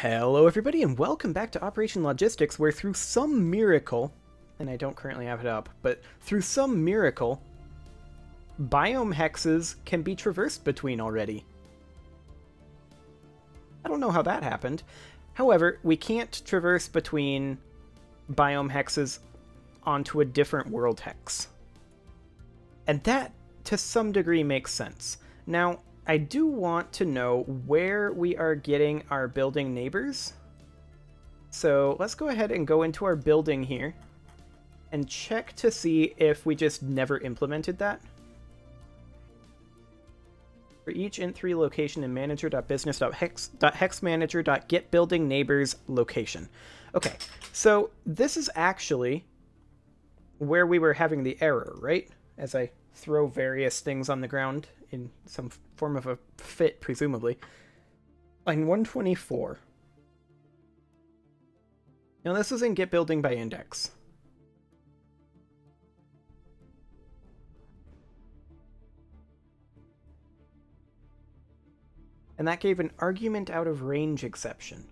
Hello everybody and welcome back to Operation Logistics, where through some miracle, and I don't currently have it up, but through some miracle, biome hexes can be traversed between already. I don't know how that happened. However, we can't traverse between biome hexes onto a different world hex. And that, to some degree, makes sense. Now, I do want to know where we are getting our building neighbors. So let's go ahead and go into our building here and check to see if we just never implemented that. For each int3 location in manager.business.hexmanager.getBuildingNeighbors location. Okay, so this is actually where we were having the error, right? As I throw various things on the ground in some form of a fit, presumably. Line 124. Now this is in Get Building by Index. And that gave an argument out of range exception.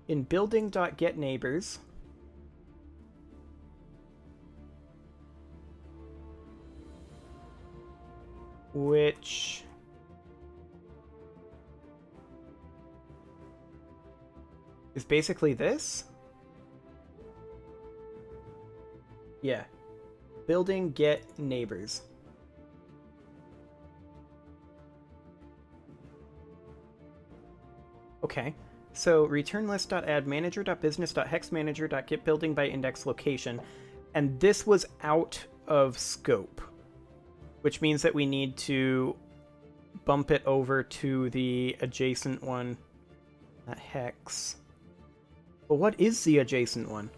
In building.getNeighbors, which is basically this? Yeah. Building get neighbors. Okay. So return list.add manager.business.hexmanager.getBuilding by index location, and this was out of scope, which means that we need to bump it over to the adjacent one, that hex. But what is the adjacent one?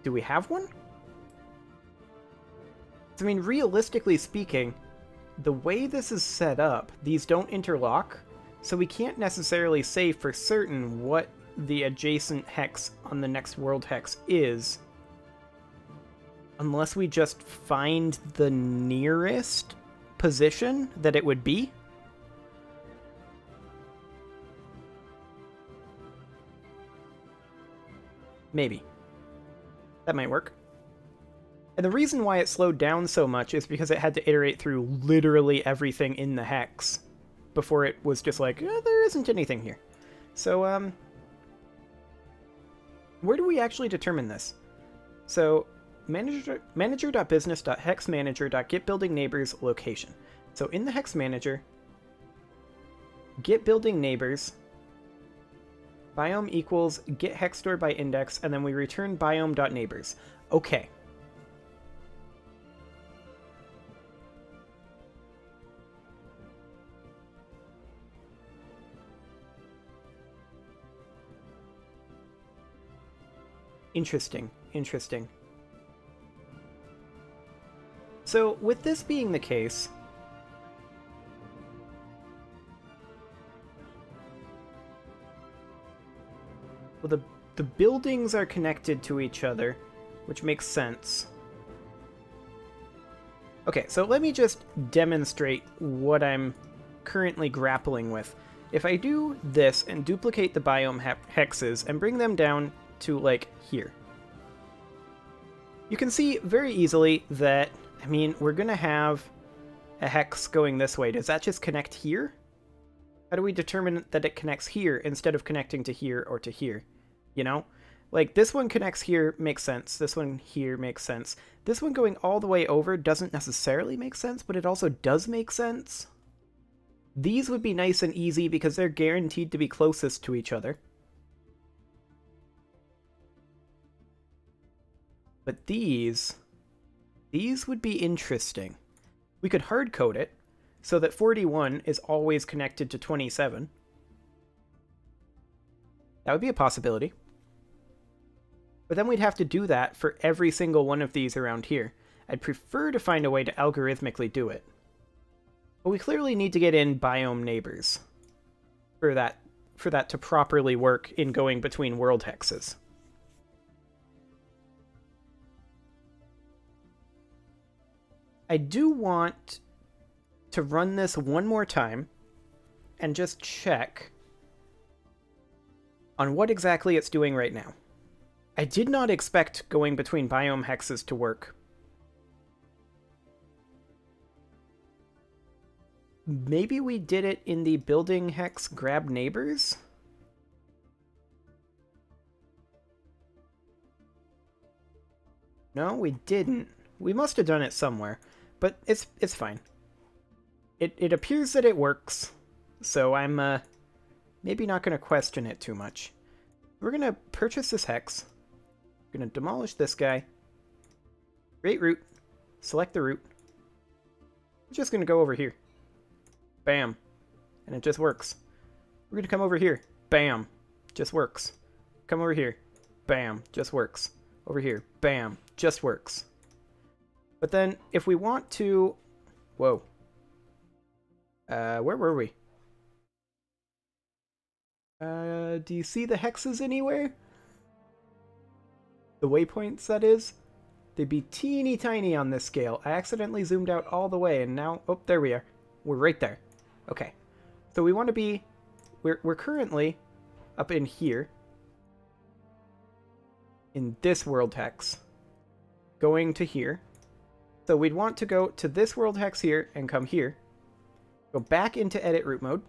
Do we have one? I mean, realistically speaking, the way this is set up, these don't interlock, so we can't necessarily say for certain what the adjacent hex on the next world hex is, unless we just find the nearest position that it would be. Maybe. That might work. And the reason why it slowed down so much is because it had to iterate through literally everything in the hex before it was just like, there isn't anything here. So, where do we actually determine this? So, manager.business.hexmanager.getBuildingNeighbors location. So in the hex manager, getBuildingNeighbors, biome equals getHexStore by index, and then we return biome.neighbors. Okay. Interesting, interesting. So, with this being the case, well, the buildings are connected to each other, which makes sense. Okay, so let me just demonstrate what I'm currently grappling with. If I do this and duplicate the biome hexes and bring them down to, like, here, you can see very easily that, I mean, we're going to have a hex going this way. Does that just connect here? How do we determine that it connects here instead of connecting to here or to here? You know? Like, this one connects here, makes sense. This one here makes sense. This one going all the way over doesn't necessarily make sense, but it also does make sense. These would be nice and easy because they're guaranteed to be closest to each other. But these would be interesting. We could hard code it so that 41 is always connected to 27. That would be a possibility. But then we'd have to do that for every single one of these around here. I'd prefer to find a way to algorithmically do it. But we clearly need to get in biome neighbors for that to properly work in going between world hexes. I do want to run this one more time and just check on what exactly it's doing right now. I did not expect going between biome hexes to work. Maybe we did it in the building hex grab neighbors? No, we didn't. We must have done it somewhere, but it's fine. It appears that it works, so I'm maybe not going to question it too much. We're going to purchase this hex. We're going to demolish this guy. Create root. Select the root. We're just going to go over here. Bam. And it just works. We're going to come over here. Bam. Just works. Come over here. Bam. Just works. Over here. Bam. Just works. But then, if we want to... Whoa. Where were we? Do you see the hexes anywhere? The waypoints, that is? They'd be teeny tiny on this scale. I accidentally zoomed out all the way, and now... Oh, there we are. We're right there. Okay. So we want to be... We're currently up in here. In this world hex. Going to here. So we'd want to go to this world hex here and come here. Go back into edit root mode.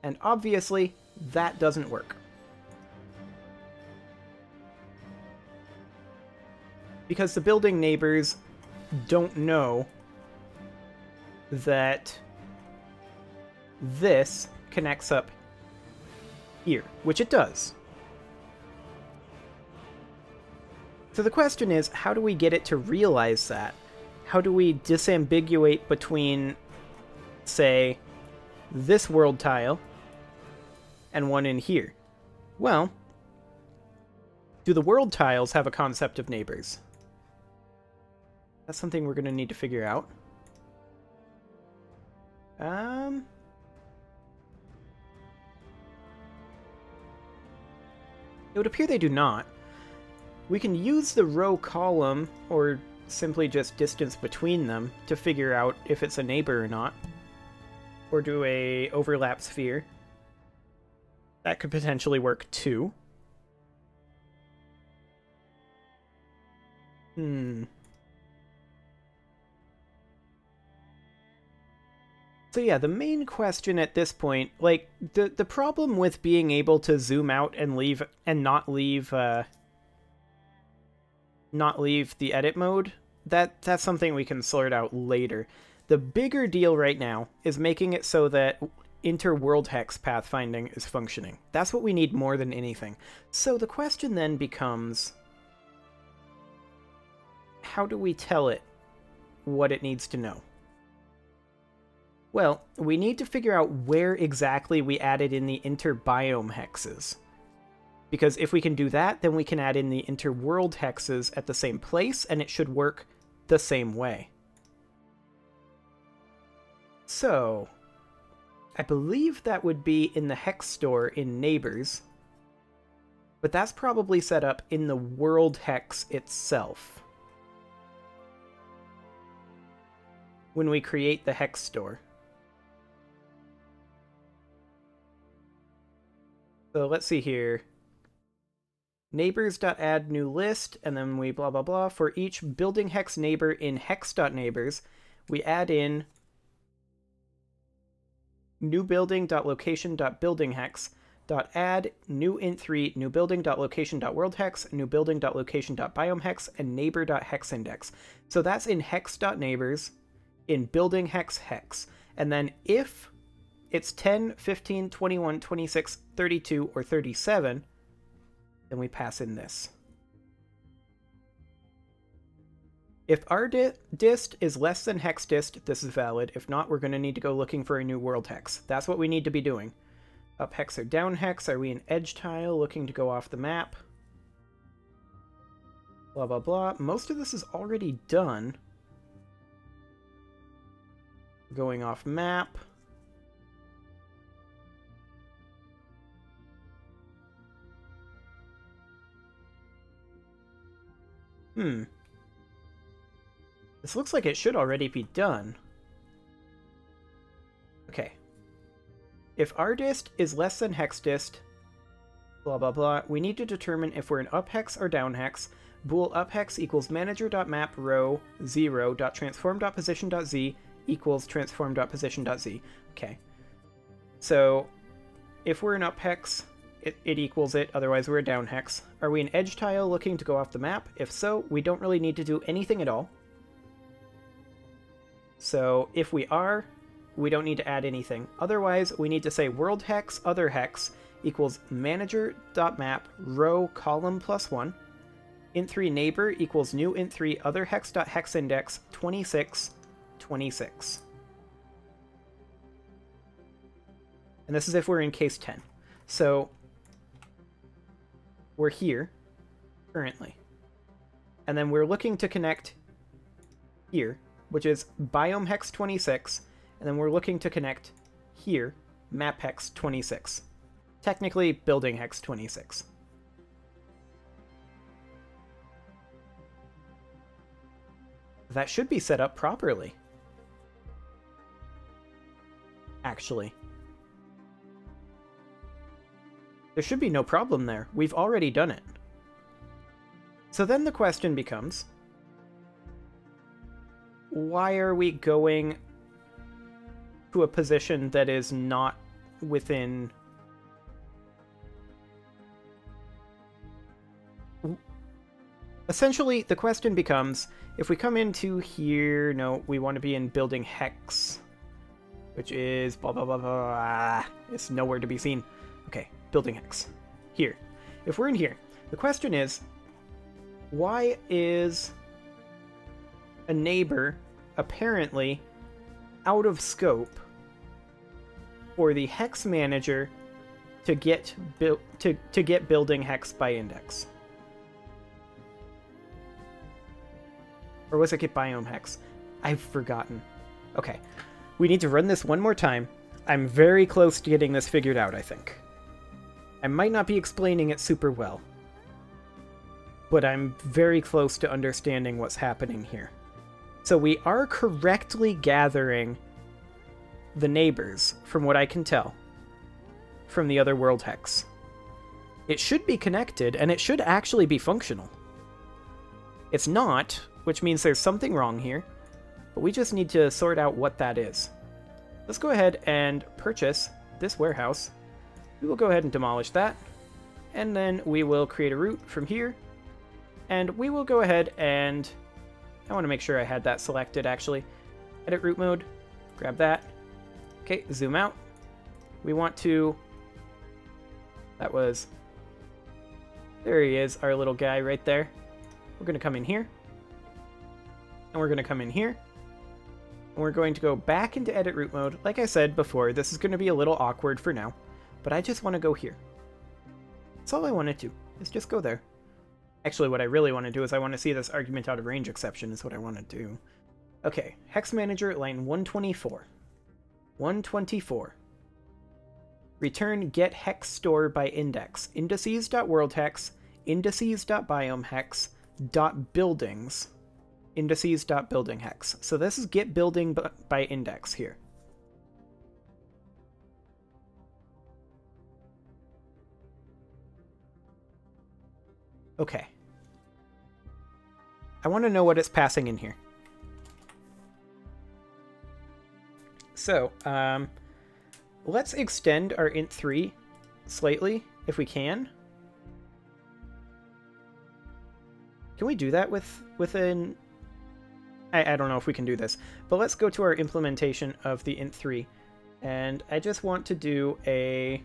And obviously, that doesn't work. Because the building neighbors don't know that this connects up here, which it does. So the question is, how do we get it to realize that? How do we disambiguate between, say, this world tile and one in here? Well, do the world tiles have a concept of neighbors? That's something we're going to need to figure out. It would appear they do not. We can use the row column, or simply just distance between them, to figure out if it's a neighbor or not. Or do a overlap sphere. That could potentially work too. So yeah, the main question at this point, like, the problem with being able to zoom out and leave, and not leave the edit mode, that's something we can sort out later. The bigger deal right now is making it so that inter-world hex pathfinding is functioning. That's what we need more than anything. So the question then becomes, how do we tell it what it needs to know? Well, we need to figure out where exactly we added in the inter-biome hexes. Because if we can do that, then we can add in the inter-world hexes at the same place, and it should work the same way. So, I believe that would be in the hex store in neighbors, but that's probably set up in the world hex itself when we create the hex store. So let's see here. Neighbors.add new list, and then we blah blah blah. For each building hex neighbor in hex.neighbors, we add in new building.location.buildinghex.add new int3 new building.location.worldhex, new building.location.biomehex, and neighbor.hexindex. So that's in hex.neighbors in building hex hex. And then if it's 10, 15, 21, 26, 32, or 37, then we pass in this. If our dist is less than hex dist, this is valid. If not, we're going to need to go looking for a new world hex. That's what we need to be doing. Up hex or down hex? Are we an edge tile looking to go off the map? Blah, blah, blah. Most of this is already done. Going off map. This looks like it should already be done. Okay. If rdist is less than hexdist, blah blah blah, we need to determine if we're an up hex or down hex. Bool up hex equals manager.map row 0.transform.position.z equals transform.position.z. Okay. So if we're an up hex, it equals it, otherwise we're a down hex. Are we an edge tile looking to go off the map? If so, we don't really need to do anything at all. So if we are, we don't need to add anything. Otherwise, we need to say world hex other hex equals manager.map row column +1. int3 neighbor equals new int3 other hex.hexindex 26 26. And this is if we're in case 10. So we're here currently. And then we're looking to connect here, which is biome hex 26, and then we're looking to connect here, map hex 26. Technically, building hex 26. That should be set up properly. Actually. There should be no problem there. We've already done it. So then the question becomes, why are we going to a position that is not within... Essentially, the question becomes, if we come into here, no, we want to be in building hex, which is blah, blah, blah, blah, it's nowhere to be seen. Okay, building hex. Here. If we're in here, the question is, why is a neighbor apparently out of scope for the hex manager to get building hex by index? Or was it get biome hex? I've forgotten. Okay. We need to run this one more time. I'm very close to getting this figured out, I think. I might not be explaining it super well, but I'm very close to understanding what's happening here. So we are correctly gathering the neighbors, from what I can tell, from the other world hex. It should be connected, and it should actually be functional. It's not, which means there's something wrong here, but we just need to sort out what that is. Let's go ahead and purchase this warehouse. We will go ahead and demolish that, and then we will create a route from here, and we will go ahead and... I want to make sure I had that selected, actually. Edit route mode, grab that. Okay, zoom out. We want to... That was... There he is, our little guy right there. We're going to come in here. And we're going to come in here. And we're going to go back into edit route mode. Like I said before, this is going to be a little awkward for now. But I just want to go here. That's all I want to do, is just go there. Actually, what I really want to do is I want to see this argument out of range exception is what I want to do. Okay, Hex Manager, line 124. 124. Return get hex store by index. Indices.worldhex, indices.biomehex, .buildings, indices.buildinghex. So this is get building by index here. Okay. I want to know what it's passing in here. So, let's extend our int3 slightly, if we can. Can we do that within... I don't know if we can do this, but let's go to our implementation of the int3. And I just want to do a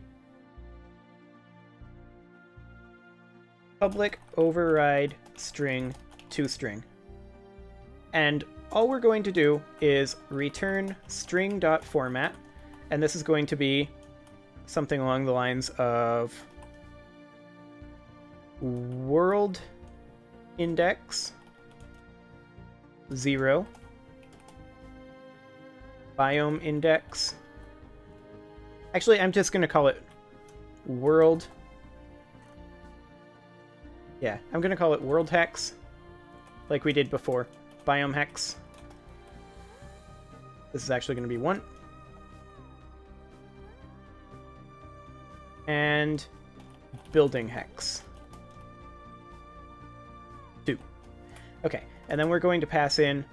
public override string to string. And all we're going to do is return string.format, and this is going to be something along the lines of world index 0, biome index. Actually, I'm just going to call it world. Yeah, I'm going to call it world hex, like we did before. Biome hex. This is actually going to be 1. And building hex. 2. Okay, and then we're going to pass in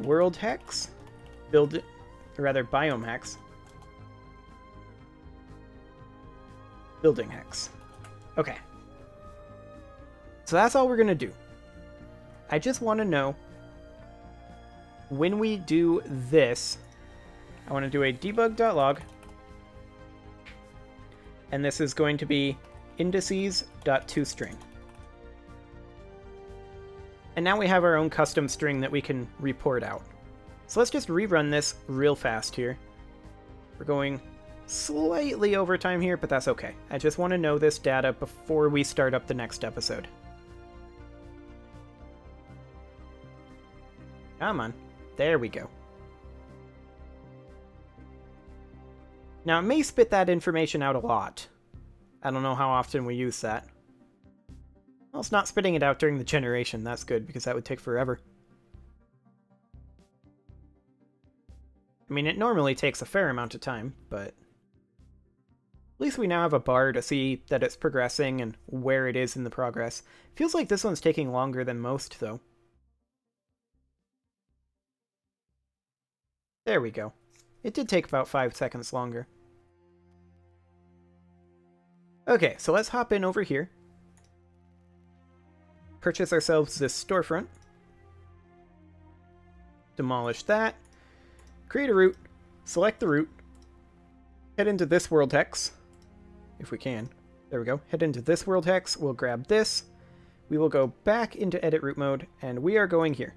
world hex, or rather biome hex, building hex. Okay. So that's all we're going to do. I just want to know, when we do this, I want to do a debug.log, and this is going to be indices.toString. And now we have our own custom string that we can report out. So let's just rerun this real fast here. We're going slightly over time here, but that's okay. I just want to know this data before we start up the next episode. Come on. There we go. Now, it may spit that information out a lot. I don't know how often we use that. Well, it's not spitting it out during the generation. That's good, because that would take forever. I mean, it normally takes a fair amount of time, but at least we now have a bar to see that it's progressing and where it is in the progress. Feels like this one's taking longer than most, though. There we go. It did take about 5 seconds longer. Okay, so let's hop in over here. Purchase ourselves this storefront. Demolish that. Create a route. Select the route. Head into this world hex. If we can. There we go. Head into this world hex. We'll grab this. We will go back into edit route mode, and we are going here.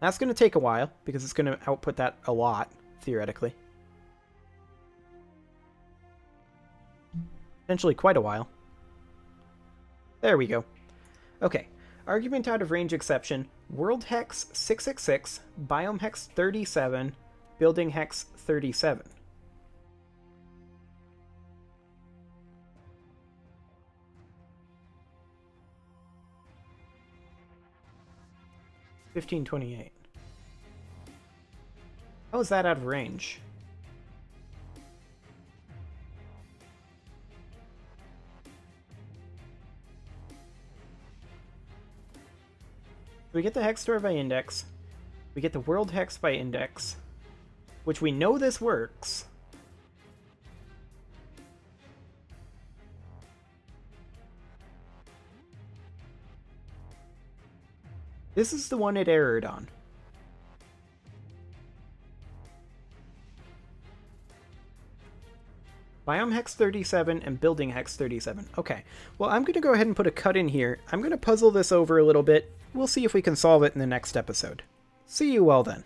That's going to take a while, because it's going to output that a lot, theoretically. Potentially quite a while. There we go. Okay. Argument out of range exception. World hex 666, biome hex 37, building hex 37. $15.28. How is that out of range? We get the hex store by index. We get the world hex by index, which we know this works. This is the one it errored on. Biome hex 37 and building hex 37. Okay, well, I'm going to go ahead and put a cut in here. I'm going to puzzle this over a little bit. We'll see if we can solve it in the next episode. See you all then.